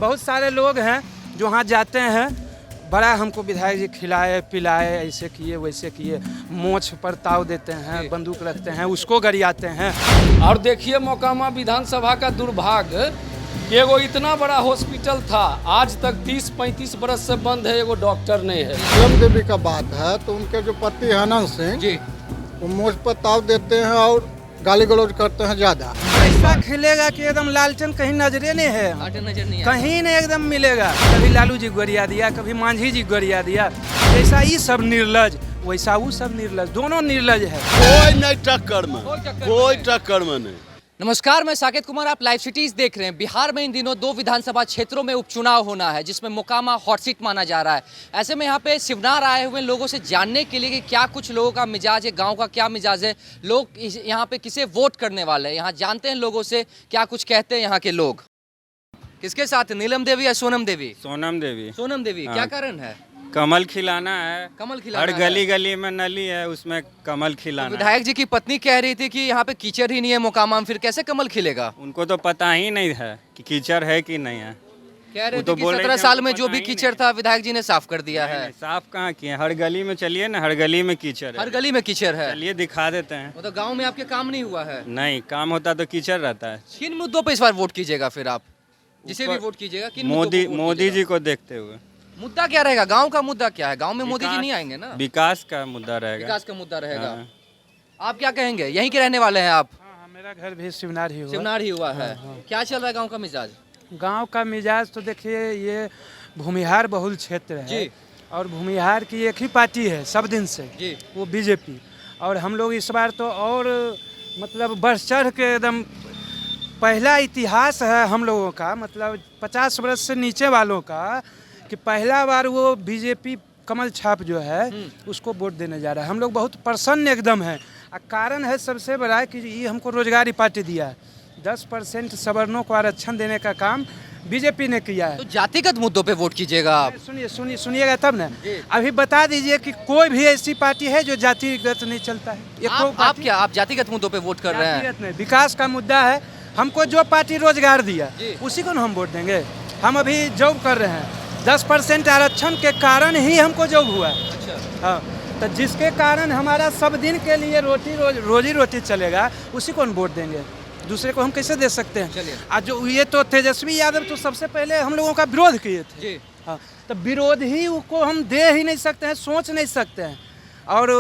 बहुत सारे लोग हैं जो वहाँ जाते हैं, बड़ा हमको विधायक जी खिलाए पिलाए, ऐसे किए वैसे किए, मोछ पर ताव देते हैं, बंदूक रखते हैं, उसको गरियाते हैं। और देखिए मोकामा विधानसभा का दुर्भाग्य, एगो इतना बड़ा हॉस्पिटल था, आज तक 30-35 बरस से बंद है, एगो डॉक्टर नहीं है। नीलम देवी का बात है तो उनके जो पति है अनंत सिंह जी, वो मोछ पर ताव देते हैं और गाली गलौज करते हैं ज्यादा। ऐसा खिलेगा कि एकदम लालटेन कहीं नजरे नहीं है, नजर नहीं कहीं नहीं एकदम मिलेगा। कभी लालू जी गरिया दिया, कभी मांझी जी गरिया दिया। जैसा ये सब निर्लज वैसा वो सब निर्लज, दोनों निर्लज है। कोई नहीं टक्कर में, कोई टक्कर में नहीं। नमस्कार, मैं साकेत कुमार, आप लाइव सिटीज देख रहे हैं। बिहार में इन दिनों 2 विधानसभा क्षेत्रों में उपचुनाव होना है, जिसमें मोकामा हॉट सीट माना जा रहा है। ऐसे में यहाँ पे शिवनार आए हुए लोगों से जानने के लिए कि क्या कुछ लोगों का मिजाज है, गांव का क्या मिजाज है, लोग यहाँ पे किसे वोट करने वाले हैं, यहाँ जानते हैं लोगों से क्या कुछ कहते हैं यहाँ के लोग। किसके साथ, नीलम देवी या सोनम देवी? सोनम देवी। सोनम देवी, क्या कारण है? कमल खिलाना है, कमल खिलाना हर है। गली गली में नली है, उसमें कमल खिलाना है। विधायक जी की पत्नी कह रही थी कि यहाँ पे कीचड़ ही नहीं है मोकामा में, फिर कैसे कमल खिलेगा? उनको तो पता ही नहीं है कि कीचड़ है कि नहीं है। कह रहे वो तो थे कि बोल रहे 17 थे साल हमको में जो पता भी ही कीचड़ नहीं। था विधायक जी ने साफ कर दिया नहीं, है। नहीं, साफ कहाँ किए, हर गली में चलिए ना, हर गली में कीचड़ हर है। गली में कीचड़ है। चलिए दिखा देते हैं। मतलब गांव में आपके काम नहीं हुआ है? नहीं, काम होता तो कीचड़ रहता है। किन मुद्दों पे इस बार वोट कीजिएगा फिर आप? जिसे भी वोट कीजिएगा किन मुद्दों मोदी पे वोट मोदी कीजिएगा? जी को देखते हुए। मुद्दा क्या रहेगा? गांव का मुद्दा क्या है? गांव में मोदी जी विकास- नहीं आएंगे ना, विकास का मुद्दा रहेगा। विकास का मुद्दा रहेगा। हाँ। आप क्या कहेंगे? यहीं के रहने वाले हैं आप? हाँ, मेरा घर भी शिवनार ही हुआ। शिवनार ही हुआ है। क्या चल रहा है गाँव का मिजाज? गांव का मिजाज तो देखिए, ये भूमिहार बहुल क्षेत्र है जी। और भूमिहार की एक ही पार्टी है सब दिन से, जी। वो बीजेपी। और हम लोग इस बार तो और मतलब बढ़ चढ़ के एकदम पहला इतिहास है हम लोगों का, मतलब 50 वर्ष से नीचे वालों का, कि पहला बार वो बीजेपी कमल छाप जो है उसको वोट देने जा रहा है। हम लोग बहुत प्रसन्न एकदम है। कारण है सबसे बड़ा कि ये हमको रोजगारी पार्टी दिया है। 10% सवर्णों को आरक्षण देने का काम बीजेपी ने किया है। तो जातिगत मुद्दों पे वोट कीजिएगा आप? सुनिएगा तब ना। अभी बता दीजिए कि कोई भी ऐसी पार्टी है जो जातिगत नहीं चलता है। आप क्या, आप जातिगत मुद्दों पे वोट कर रहे हैं? जातिगत नहीं, विकास का मुद्दा है। हमको जो पार्टी रोजगार दिया उसी को हम वोट देंगे। हम अभी जॉब कर रहे हैं, 10% आरक्षण के कारण ही हमको जॉब हुआ है। अच्छा। हाँ, तो जिसके कारण हमारा सब दिन के लिए रोजी रोटी चलेगा, उसी को हम वोट देंगे। दूसरे को हम कैसे दे सकते हैं? चलिए। आज जो ये तो तेजस्वी यादव तो सबसे पहले हम लोगों का विरोध किए थे। जी। हाँ, तो विरोध ही को हम दे ही नहीं सकते हैं, सोच नहीं सकते हैं। और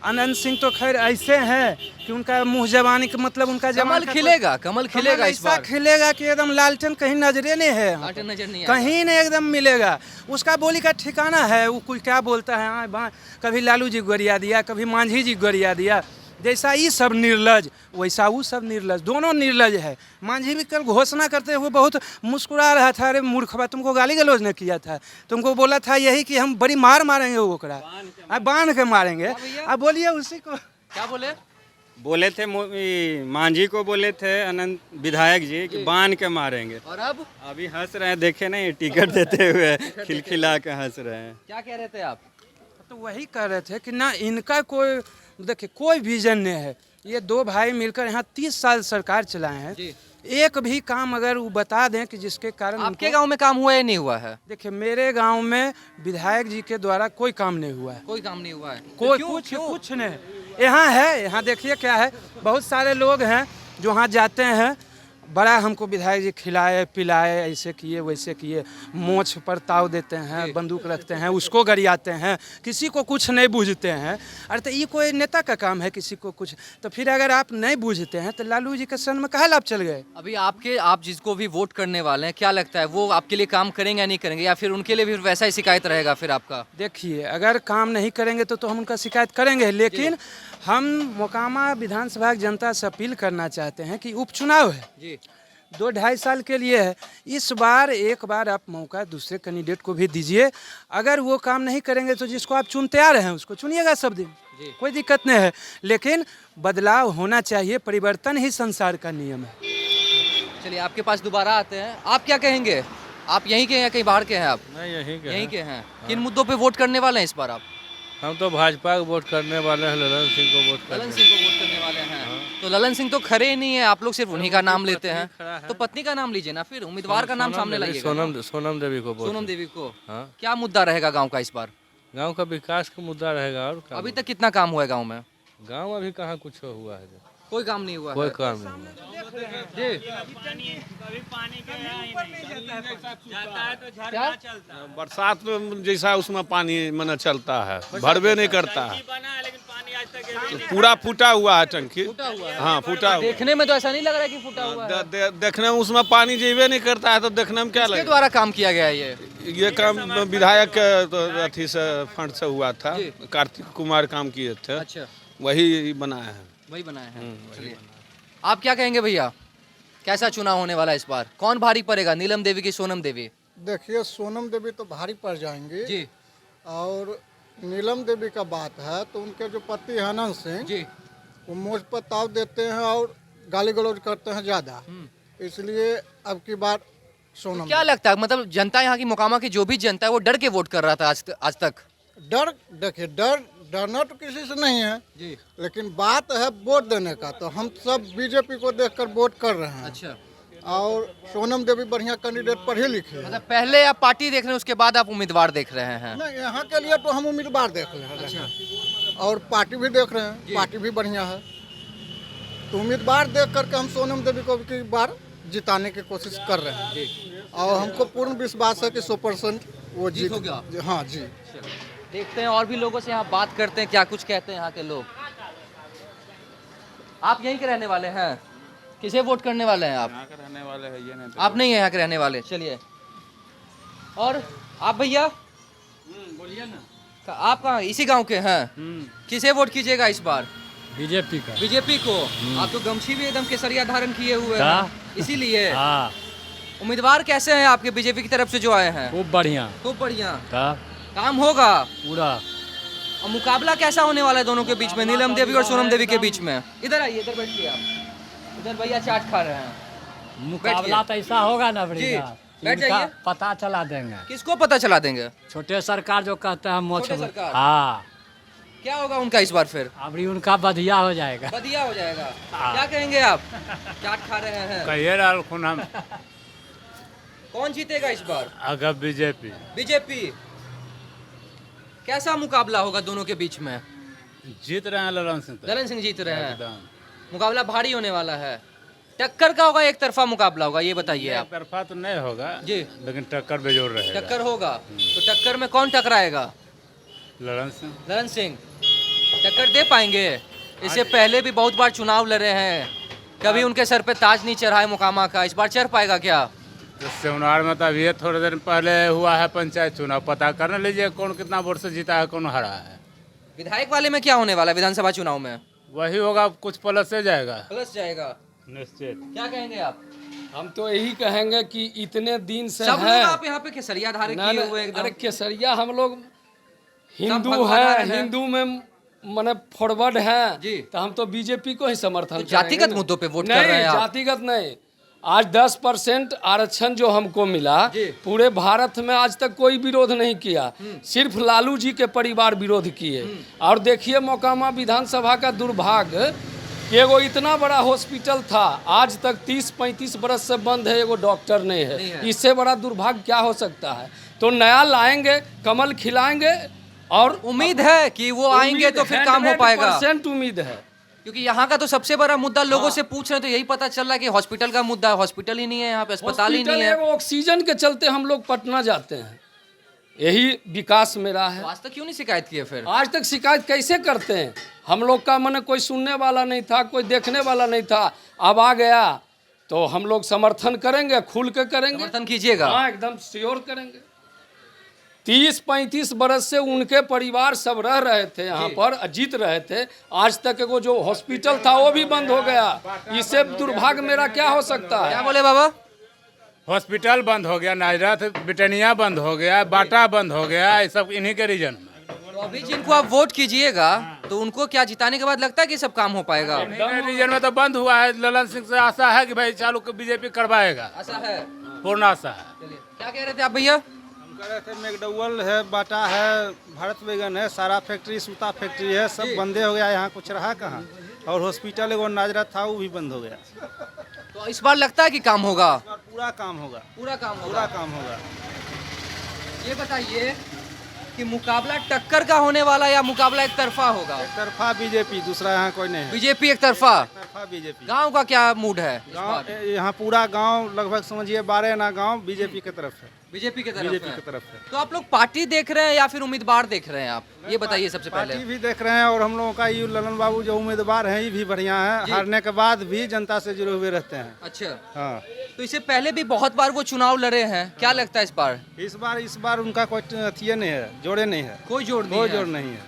अनंत सिंह तो खैर ऐसे हैं कि उनका मुंह जवानी का मतलब उनका कमल खिलेगा, कमल खिलेगा इस ऐसा बार। खिलेगा कि एकदम लालटेन कहीं नजरे नहीं है, लालटेन नजर नहीं कहीं नहीं एकदम मिलेगा। उसका बोली का ठिकाना है, वो कोई क्या बोलता है, हाँ कभी लालू जी गरिया दिया, कभी मांझी जी गरिया दिया। जैसा ये सब निर्लज वैसा वो सब निर्लज, दोनों निर्लज है। मांझी भी कल घोषणा करते हुए बहुत मुस्कुरा रहा था, अरे मूर्खबा तुमको गाली गलौज ने किया था, तुमको बोला था यही कि हम बड़ी मार मारेंगे ओकरा, बांध के मारेंगे। अब बोलिए उसी को क्या बोले? बोले थे मांझी को, बोले थे अनंत विधायक जी कि बांध के मारेंगे। और अब अभी हंस रहे हैं, देखे नहीं, टिकट देते हुए खिलखिला के हंस रहे हैं। क्या कह रहे थे आप? तो वही कह रहे थे कि ना इनका कोई, देखिए कोई विजन नहीं है। ये 2 भाई मिलकर यहाँ 30 साल सरकार चलाए हैं। एक भी काम अगर वो बता दें कि जिसके कारण आपके गांव में काम हुआ है नहीं हुआ है? देखिए मेरे गांव में विधायक जी के द्वारा कोई काम नहीं हुआ है। कोई काम नहीं हुआ है? कोई क्यों? कुछ नहीं। यहाँ है, यहाँ देखिए क्या है, बहुत सारे लोग हैं जो वहाँ जाते हैं, बड़ा हमको विधायक जी खिलाए पिलाए, ऐसे किए वैसे किए, मोछ पर ताव देते हैं, बंदूक रखते हैं, उसको गरियाते हैं, किसी को कुछ नहीं बूझते हैं। अरे तो ये कोई नेता का काम है किसी को कुछ? तो फिर अगर आप नहीं बूझते हैं तो लालू जी के शरण में काहे आप चल गए? अभी आप जिसको भी वोट करने वाले हैं, क्या लगता है वो आपके लिए काम करेंगे या नहीं करेंगे, या फिर उनके लिए भी वैसा ही शिकायत रहेगा फिर आपका? देखिए अगर काम नहीं करेंगे तो हम उनका शिकायत करेंगे, लेकिन हम मोकामा विधानसभा की जनता से अपील करना चाहते हैं कि उपचुनाव है जी, 2-2.5 साल के लिए है। इस बार एक बार आप मौका दूसरे कैंडिडेट को भी दीजिए। अगर वो काम नहीं करेंगे तो जिसको आप चुनते आ रहे हैं उसको चुनिएगा सब दिन, कोई दिक्कत नहीं है। लेकिन बदलाव होना चाहिए, परिवर्तन ही संसार का नियम है। चलिए आपके पास दोबारा आते हैं। आप क्या कहेंगे? आप यहीं के हैं या कहीं बाहर के हैं? आप नहीं यहीं के हैं। किन मुद्दों पे वोट करने वाले हैं इस बार आप? हम तो भाजपा को वोट करने वाले हैं, ललन सिंह को वोट ललन करने। सिंह को वोट करने वाले हैं। तो ललन सिंह तो खड़े ही नहीं है, आप लोग सिर्फ उन्हीं का नाम लेते हैं। तो पत्नी का नाम लीजिए ना, फिर उम्मीदवार का नाम सामने लाइएगा। सोनम देवी को सोनम देवी को। हाँ। क्या मुद्दा रहेगा गांव का इस बार? गांव का विकास का मुद्दा रहेगा और क्या। अभी तक कितना काम हुआ है गांव में? गांव अभी कहाँ कुछ हुआ है, कोई काम नहीं हुआ कोई है। काम नहीं हुआ। क्या? बरसात में जैसा उसमें पानी मना चलता है, भरवे नहीं करता है, पूरा फूटा हुआ है टंकी। हाँ फूटा हुआ। देखने में तो ऐसा नहीं लग रहा है कि फूटा हुआ है। देखने में उसमें पानी जेबे नहीं करता है, तो देखने में क्या किसके लगेगा। द्वारा काम किया गया है ये काम विधायक के तो अथी से फंड से हुआ था, जी। कार्तिक कुमार काम किए थे, अच्छा, वही बनाए हैं। वही बनाए हैं। चलिए, आप क्या कहेंगे भैया, कैसा चुनाव होने वाला है इस बार? कौन भारी पड़ेगा, नीलम देवी की सोनम देवी? देखिए सोनम देवी तो भारी पड़ जाएंगी जी और नीलम देवी का बात है तो उनके जो पति है अनंत सिंह, जी। वो मुझ पर ताव देते हैं और गाली गलौज करते हैं ज़्यादा, इसलिए अब की बार सोनम क्या लगता है, मतलब जनता यहाँ की मोकामा की जो भी जनता है वो डर के वोट कर रहा था आज तक? डर, देखिए डरना तो किसी से नहीं है जी। लेकिन बात है वोट देने का, तो हम सब बीजेपी को देखकर वोट कर रहे हैं। अच्छा, और सोनम देवी बढ़िया कैंडिडेट पढ़े लिखे हैं। मतलब पहले आप पार्टी देख रहे हैं, उसके बाद आप उम्मीदवार देख रहे हैं? नहीं, यहाँ के लिए तो हम उम्मीदवार देख रहे हैं और पार्टी भी देख रहे हैं, पार्टी भी बढ़िया है, तो उम्मीदवार देख करके हम सोनम देवी को की बार जिताने की कोशिश कर रहे हैं और हमको पूर्ण विश्वास है कि 100% वो जीत होगा। हाँ जी। देखते हैं और भी लोगों से यहाँ बात करते हैं, क्या कुछ कहते हैं यहाँ के लोग। आप यहीं के रहने वाले हैं? किसे वोट करने वाले हैं आप? रहने वाले हैं ये नहीं आप नहीं है यहाँ के रहने वाले, चलिए। और आप भैया बोलिए ना। आप कहाँ, इसी गांव के हैं? किसे वोट कीजिएगा इस बार? बीजेपी का। बीजेपी को। आप तो गमछी भी एकदम केसरिया धारण किए हुए हैं, इसीलिए। हाँ, उम्मीदवार कैसे हैं आपके बीजेपी की तरफ से जो आए हैं? खूब बढ़िया खूब बढ़िया। था काम होगा पूरा। और मुकाबला कैसा होने वाला है दोनों के बीच में, नीलम देवी और सोनम देवी के बीच में? इधर आइए, इधर बैठिए आप। इधर भैया चाट खा रहे हैं। मुकाबला तो ऐसा होगा ना बढ़िया, बैठ इनका जाइए। पता चला देंगे। किसको पता चला देंगे? छोटे सरकार जो कहते हैं मोछ। छोटे सरकार। हाँ, क्या होगा उनका इस बार फिर? अभी उनका बढ़िया हो जाएगा। बढ़िया हो जाएगा। क्या कहेंगे आप, चाट खा रहे हैं? कहिए राहुल हम कौन जीतेगा इस बार? अगर बीजेपी बीजेपी। कैसा मुकाबला होगा दोनों के बीच में? जीत रहे हैं ललन सिंह। ललन सिंह जीत रहे हैं। मुकाबला भारी होने वाला है। टक्कर का होगा, एक तरफा मुकाबला होगा, ये बताइए आप। तरफा तो नहीं होगा जी, लेकिन टक्कर बेजोड़ रहेगा। टक्कर होगा। तो टक्कर में कौन टकराएगा? ललन सिंह। ललन सिंह टक्कर दे पाएंगे? इससे पहले भी बहुत बार चुनाव लड़े हैं, कभी उनके सर पे ताज नहीं चढ़ा है मोकामा का, इस बार चढ़ पाएगा क्या? तो सेवनार में तो अभी ये थोड़े दिन पहले हुआ है पंचायत चुनाव, पता कर लीजिए कौन कितना वोट से जीता है, कौन हरा है। विधायक वाले में क्या होने वाला है विधानसभा चुनाव में? वही होगा, कुछ प्लस से जाएगा प्लस जाएगा निश्चित। क्या कहेंगे आप? हम तो यही कहेंगे कि इतने दिन से सब है लोग आप यहाँ पे केसरिया धारण किए हुए एकदम। अरे केसरिया हम लोग हिंदू भगवान है, हिंदू में माने फॉरवर्ड है जी। तो हम तो बीजेपी को ही समर्थन तो करेंगे जातिगत ना। मुद्दों पे वोट कर नहीं, रहे हैं आप? जातिगत नहीं। आज 10% आरक्षण जो हमको मिला, जी। पूरे भारत में आज तक कोई विरोध नहीं किया, सिर्फ लालू जी के परिवार विरोध किए। और देखिए मोकामा विधानसभा का दुर्भाग्य, एगो इतना बड़ा हॉस्पिटल था, आज तक 30-35 बरस से बंद है, एगो डॉक्टर नहीं है। इससे बड़ा दुर्भाग्य क्या हो सकता है? तो नया लाएंगे, कमल खिलाएंगे और उम्मीद है कि वो आएंगे तो फिर काम हो पाएगा। 100% उम्मीद है। क्योंकि यहाँ का तो सबसे बड़ा मुद्दा लोगों से पूछ रहे हैं तो यही पता चल रहा है कि हॉस्पिटल का मुद्दा है। हॉस्पिटल ही नहीं है यहाँ पे, अस्पताल ही नहीं हॉस्पिटल है। एगो ऑक्सीजन के चलते हम लोग पटना जाते हैं, यही विकास मेरा है। तो आज तक क्यों नहीं शिकायत किए फिर? आज तक शिकायत कैसे करते हैं? हम लोग का मन कोई सुनने वाला नहीं था, कोई देखने वाला नहीं था, अब आ गया तो हम लोग समर्थन करेंगे, खुल के करेंगे। समर्थन कीजिएगा? हाँ, एकदम श्योर करेंगे। 30-35 बरस से उनके परिवार सब रह रहे थे यहाँ पर, जीत रहे थे। आज तक एगो जो हॉस्पिटल था वो भी बंद हो गया। इससे दुर्भाग्य मेरा क्या हो सकता है? क्या बोले बाबा? हॉस्पिटल बंद हो गया, नाजरत ब्रिटानिया बंद हो गया, बाटा बंद हो गया, ये सब इन्हीं के रीजन में। तो अभी जिनको आप वोट कीजिएगा तो उनको क्या जिताने के बाद लगता है कि सब काम हो पाएगा? इन्हीं के रीजन में तो बंद हुआ है। ललन सिंह से आशा है कि भाई चालू बीजेपी करवाएगा, ऐसा है? पूर्ण आशा है। चलिए, क्या कह रहे थे आप भैया? हम कह रहे थे मैकडॉवेल है, बाटा है, भारत वेगन है, सारा फैक्ट्री, सूता फैक्ट्री है, सब बंदे हो गया, यहाँ कुछ रहा कहाँ? और हॉस्पिटल एगो नाजरा था वो भी बंद हो गया। तो इस बार लगता है कि काम होगा? पूरा काम होगा, पूरा काम होगा। पूरा काम होगा। ये बताइए कि मुकाबला टक्कर का होने वाला या मुकाबला एक तरफा होगा? एक तरफा बीजेपी, दूसरा यहाँ कोई नहीं है। बीजेपी एक तरफा। तरफा बीजेपी। गांव का क्या मूड है इस गांव बार? यहाँ पूरा गांव लगभग समझिए 12 ना गांव बीजेपी की तरफ है। बीजेपी की तरफ बीजेपी है। की तरफ है। तो आप लोग पार्टी देख रहे हैं या फिर उम्मीदवार देख रहे हैं आप? ये बताइए सबसे पहले। पार्टी भी देख रहे हैं और हम लोगों का ये ललन बाबू जो उम्मीदवार हैं ये भी बढ़िया है। हारने के बाद भी जनता से जुड़े हुए रहते हैं। अच्छा, हाँ, तो इससे पहले भी बहुत बार वो चुनाव लड़े हैं, क्या लगता है इस बार? इस बार उनका कोई अथिये नहीं है, जोड़े नहीं है, कोई जोड़ नहीं कोई है। जोड़ नहीं है।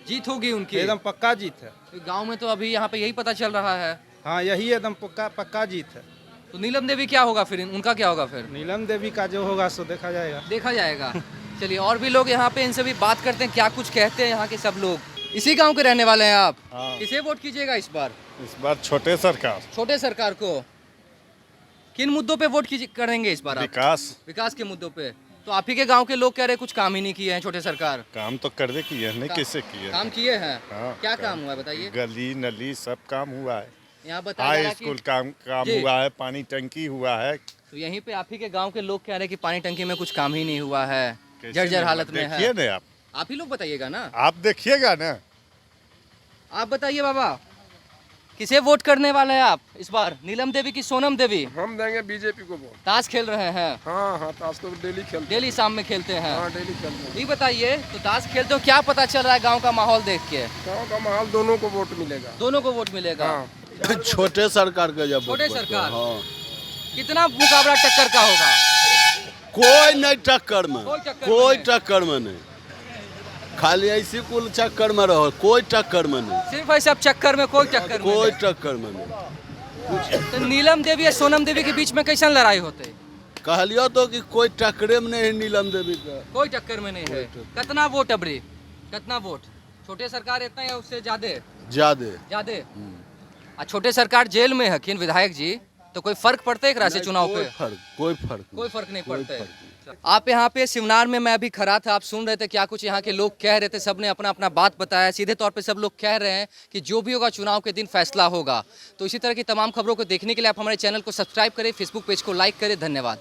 जीत होगी उनकी एकदम पक्का जीत है। गांव में तो अभी यहाँ पे यही पता चल रहा है। हाँ, यही एकदम पक्का जीत है। तो नीलम देवी क्या होगा फिर, उनका क्या होगा फिर? नीलम देवी का जो होगा सो देखा जाएगा। देखा जाएगा। चलिए और भी लोग यहाँ पे, इनसे भी बात करते हैं क्या कुछ कहते हैं यहाँ के सब लोग। इसी गांव के रहने वाले हैं आप? हाँ। किसे वोट कीजिएगा इस बार? इस बार छोटे सरकार, छोटे सरकार को। किन मुद्दों पे वोट करेंगे इस बार आप? विकास के मुद्दों पे। तो आप ही के गांव के लोग कह रहे कुछ काम ही नहीं किए हैं छोटे सरकार। काम तो करवे किए हैं, नहीं कैसे किए काम किए हैं। हाँ, क्या काम हुआ है बताइए? गली नली सब काम हुआ है। यहाँ बताया जा रहा हाई है कि- स्कूल काम जी। हुआ है, पानी टंकी हुआ है। तो यहीं पे आप ही के गांव के लोग कह रहे हैं कि पानी टंकी में कुछ काम ही नहीं हुआ है, कैसे जर्जर नहीं हालत हुआ? में है। देखिए ना आप ही लोग बताइएगा ना। आप देखिएगा ना। आप बताइए बाबा, किसे वोट करने वाले हैं आप इस बार? नीलम देवी की सोनम देवी? हम देंगे बीजेपी को वोट। ताश खेल रहे हैं? हाँ हाँ, ताश तो डेली खेलते डेली शाम में खेलते हैं? हैं। हाँ, डेली खेलते हैं। ये बताइए, तो ताश खेलते हो, क्या पता चल रहा है गांव का माहौल देख के? गाँव का माहौल दोनों को वोट मिलेगा। दोनों को वोट मिलेगा। हाँ। छोटे सरकार का जब छोटे सरकार। कितना मुकाबला टक्कर का होगा? कोई नहीं टक्कर में, कोई टक्कर कोई में नहीं। टक्कर में नहीं, खाली ऐसी कुल चक्कर में रहो, कोई टक्कर में नहीं, सिर्फ ऐसे अब चक्कर में, कोई टक्कर में कोई नहीं। टक्कर में नहीं। तो नीलम देवी या सोनम देवी के बीच में कैसन लड़ाई होते? कहलियो तो कि कोई टक्करे में नहीं है नीलम देवी का। कोई टक्कर में नहीं है। कितना वोट अबरी? कितना वोट? छोटे सरकार इतना या उससे ज्यादा? ज्यादा। आ छोटे सरकार जेल में है किन विधायक जी, तो कोई फर्क पड़ता है एक राशि चुनाव पे? कोई फर्क नहीं पड़ता है। आप यहाँ पे सिवनार में, मैं अभी खड़ा था, आप सुन रहे थे क्या कुछ यहाँ के लोग कह रहे थे। सब ने अपना अपना बात बताया। सीधे तौर पे सब लोग कह रहे हैं कि जो भी होगा चुनाव के दिन फैसला होगा। तो इसी तरह की तमाम खबरों को देखने के लिए आप हमारे चैनल को सब्सक्राइब करें, फेसबुक पेज को लाइक करें। धन्यवाद।